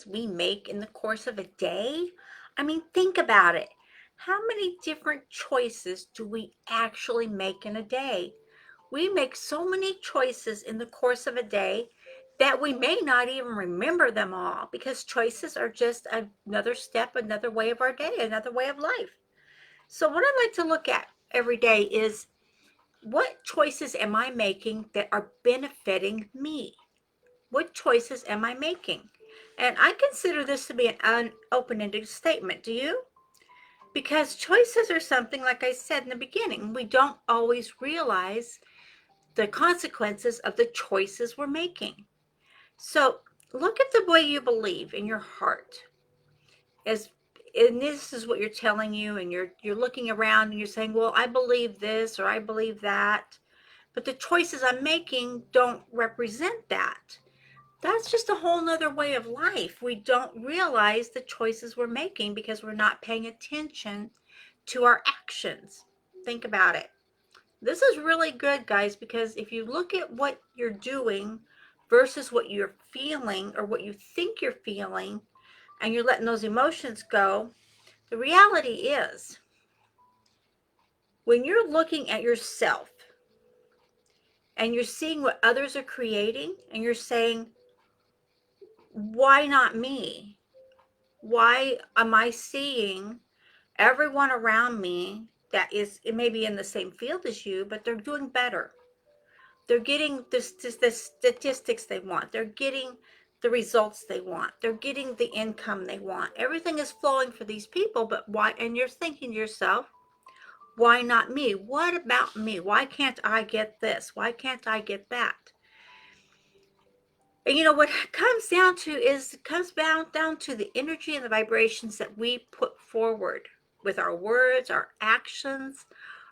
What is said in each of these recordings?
We make in the course of a day? I mean, think about it. How many different choices do we actually make in a day? We make so many choices in the course of a day that we may not even remember them all because choices are just another step, another way of our day, another way of life. So, what I like to look at every day is what choices am I making that are benefiting me? What choices am I making? And I consider this to be an open-ended statement. Do you? Because choices are something, like I said in the beginning, we don't always realize the consequences of the choices we're making. So look at the way you believe in your heart. As and this is what you're telling you, and you're looking around and you're saying, well, I believe this or I believe that, but the choices I'm making don't represent that. That's just a whole nother way of life. We don't realize the choices we're making because we're not paying attention to our actions. Think about it. This is really good, guys, because if you look at what you're doing versus what you're feeling or what you think you're feeling, and you're letting those emotions go, the reality is when you're looking at yourself and you're seeing what others are creating and you're saying, why not me? Why am I seeing everyone around me that is it may be in the same field as you, but they're doing better? They're getting the statistics they want. They're getting the results they want. They're getting the income they want. Everything is flowing for these people, but why? And you're thinking to yourself, why not me? What about me? Why can't I get this? Why can't I get that? And you know what it comes down to the energy and the vibrations that we put forward with our words, our actions,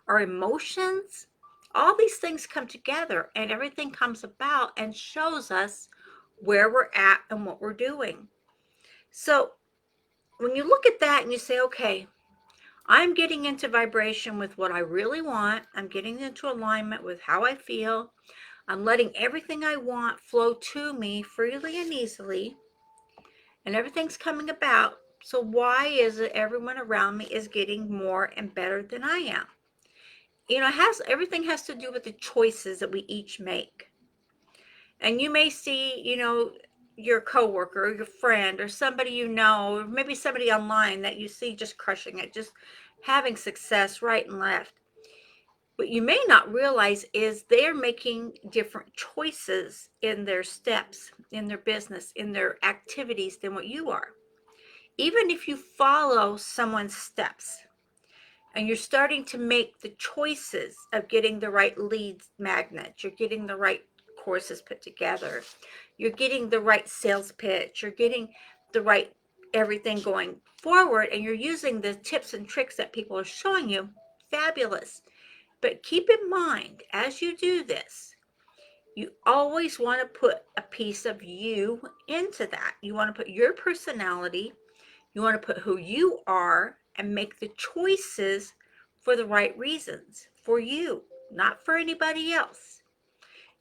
our emotions. All these things come together and everything comes about and shows us where we're at and what we're doing. So when you look at that and you say, okay, I'm getting into vibration with what I really want, I'm getting into alignment with how I feel, I'm letting everything I want flow to me freely and easily, and everything's coming about. So why is it everyone around me is getting more and better than I am? You know, everything has to do with the choices that we each make. And you may see, your coworker or your friend or somebody you know, or maybe somebody online that you see just crushing it, just having success right and left. What you may not realize is they're making different choices in their steps, in their business, in their activities than what you are. Even if you follow someone's steps and you're starting to make the choices of getting the right leads magnets, you're getting the right courses put together, you're getting the right sales pitch, you're getting the right everything going forward, and you're using the tips and tricks that people are showing you, fabulous. But keep in mind, as you do this, you always want to put a piece of you into that. You want to put your personality, you want to put who you are, and make the choices for the right reasons for you, not for anybody else.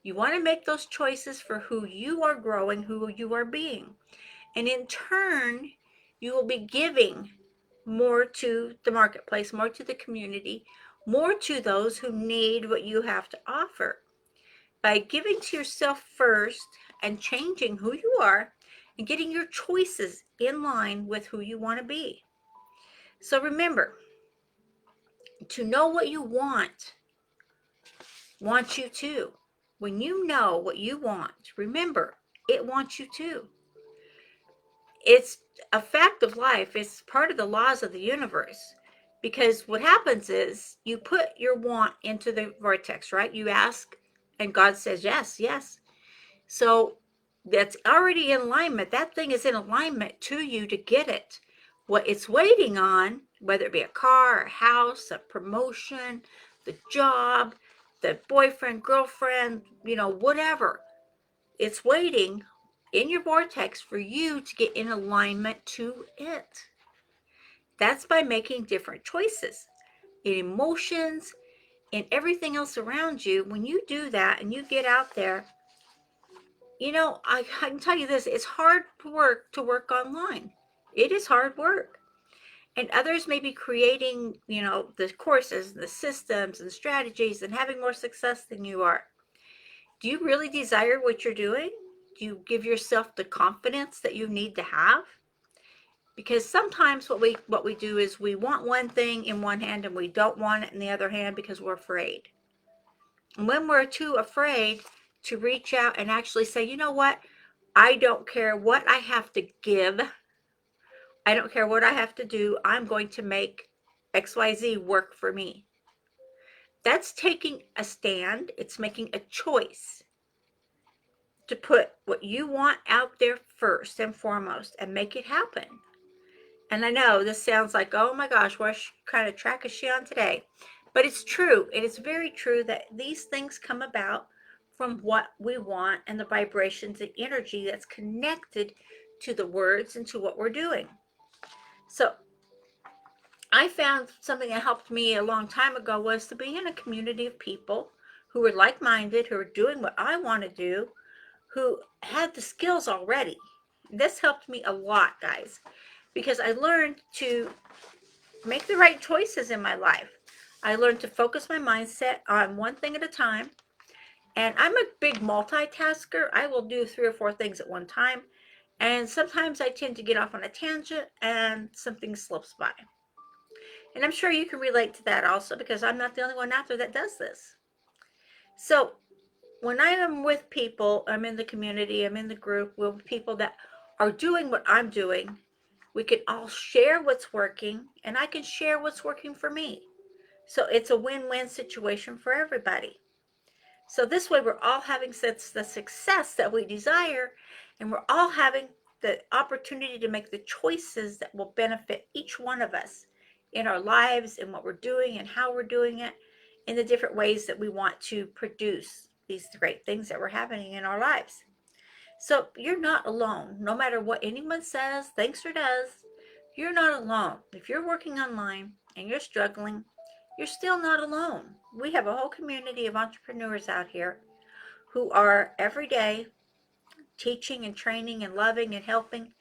You want to make those choices for who you are growing, who you are being. And in turn, you will be giving more to the marketplace, more to the community, more to those who need what you have to offer. By giving to yourself first and changing who you are and getting your choices in line with who you want to be. So remember, to know what you wants you too. When you know what you want, remember, it wants you too. It's a fact of life. It's part of the laws of the universe. Because what happens is you put your want into the vortex, right? You ask, and God says yes, yes. So that's already in alignment. That thing is in alignment to you to get it. What it's waiting on, whether it be a car, a house, a promotion, the job, the boyfriend, girlfriend, whatever, it's waiting in your vortex for you to get in alignment to it. That's by making different choices in emotions and everything else around you. When you do that and you get out there You know, I can tell you this, it's hard work to work online. It is hard work. And others may be creating, you know, the courses, the systems and strategies and having more success than you are. Do you really desire what you're doing? Do you give yourself the confidence that you need to have? Because sometimes what we do is we want one thing in one hand and we don't want it in the other hand because we're afraid. And when we're too afraid to reach out and actually say, you know what, I don't care what I have to give, I don't care what I have to do, I'm going to make XYZ work for me. That's taking a stand. It's making a choice to put what you want out there first and foremost and make it happen. And I know this sounds like, oh my gosh, what kind of track is she on today? But it's true. It is very true that these things come about from what we want and the vibrations and energy that's connected to the words and to what we're doing. So I found something that helped me a long time ago was to be in a community of people who were like-minded, who were doing what I want to do, who had the skills already. This helped me a lot, guys, because I learned to make the right choices in my life. I learned to focus my mindset on one thing at a time. And I'm a big multitasker. I will do 3 or 4 things at one time. And sometimes I tend to get off on a tangent and something slips by. And I'm sure you can relate to that also because I'm not the only one out there that does this. So when I am with people, I'm in the community, I'm in the group with people that are doing what I'm doing, we can all share what's working and I can share what's working for me. So it's a win-win situation for everybody. So this way we're all having the success that we desire, and we're all having the opportunity to make the choices that will benefit each one of us in our lives and what we're doing and how we're doing it in the different ways that we want to produce these great things that were happening in our lives. So you're not alone. No matter what anyone says, thinks, or does, you're not alone. If you're working online and you're struggling, you're still not alone. We have a whole community of entrepreneurs out here who are every day teaching and training and loving and helping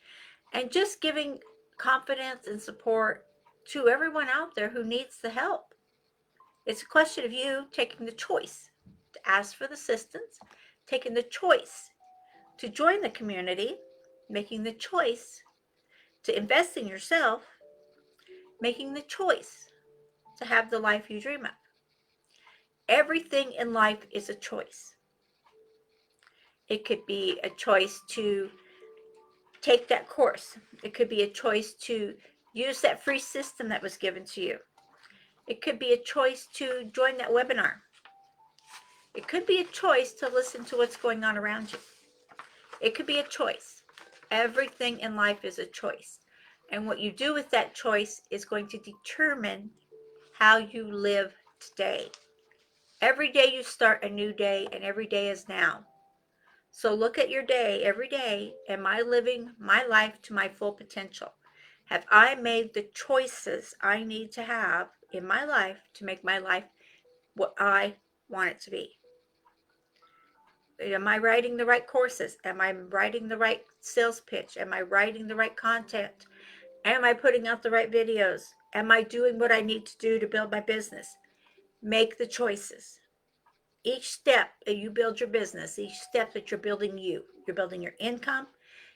and just giving confidence and support to everyone out there who needs the help. It's a question of you taking the choice to ask for the assistance, taking the choice to join the community, making the choice to invest in yourself, making the choice to have the life you dream of. Everything in life is a choice. It could be a choice to take that course. It could be a choice to use that free system that was given to you. It could be a choice to join that webinar. It could be a choice to listen to what's going on around you. It could be a choice. Everything in life is a choice. And what you do with that choice is going to determine how you live today. Every day you start a new day, and every day is now. So look at your day every day. Am I living my life to my full potential? Have I made the choices I need to have in my life to make my life what I want it to be? Am I writing the right courses? Am I writing the right sales pitch? Am I writing the right content? Am I putting out the right videos? Am I doing what I need to do to build my business? Make the choices. Each step that you build your business, each step that you're building you're building your income,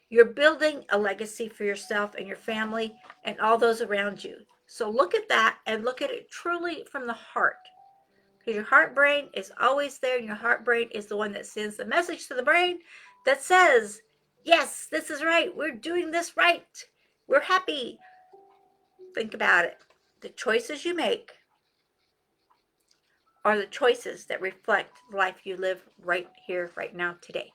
you're building a legacy for yourself and your family and all those around you. So look at that and look at it truly from the heart. Because your heart brain is always there, and your heart brain is the one that sends the message to the brain that says, yes, this is right. We're doing this right. We're happy. Think about it. The choices you make are the choices that reflect the life you live right here, right now, today.